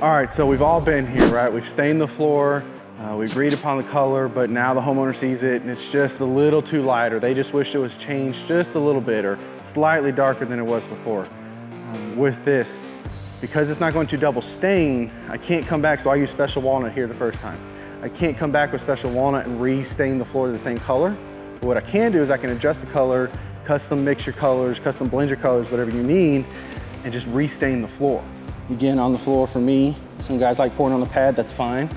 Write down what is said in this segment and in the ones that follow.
All right, so we've all been here, right? We've stained the floor, we agreed upon the color, but now the homeowner sees it and it's just a little too light, or they just wish it was changed just a little bit or slightly darker than it was before. With this, because it's not going to double stain, I can't come back, so I use Special Walnut here the first time. I can't come back with Special Walnut and re-stain the floor to the same color. But what I can do is I can adjust the color, custom mix your colors, custom blend your colors, whatever you need, and just re-stain the floor. Again, on the floor for me, some guys like pouring on the pad, that's fine.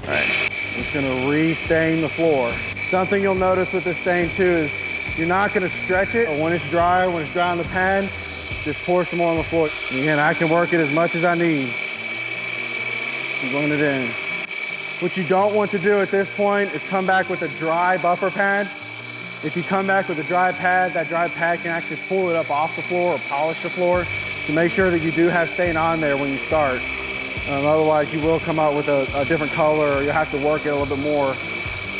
All right, I'm just gonna re-stain the floor. Something you'll notice with this stain too is you're not gonna stretch it, or when it's dry on the pad, just pour some more on the floor. And again, I can work it as much as I need. Blend it in. What you don't want to do at this point is come back with a dry buffer pad. If you come back with a dry pad, that dry pad can actually pull it up off the floor or polish the floor. So make sure that you do have stain on there when you start. Otherwise, you will come out with a different color, or you'll have to work it a little bit more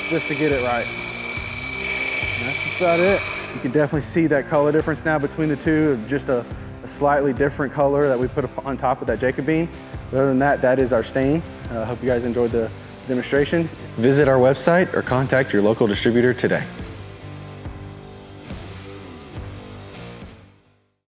just to get it right. And that's just about it. You can definitely see that color difference now between the two, of just a slightly different color that we put on top of that Jacobean. But other than that, that is our stain. I hope you guys enjoyed the demonstration. Visit our website or contact your local distributor today.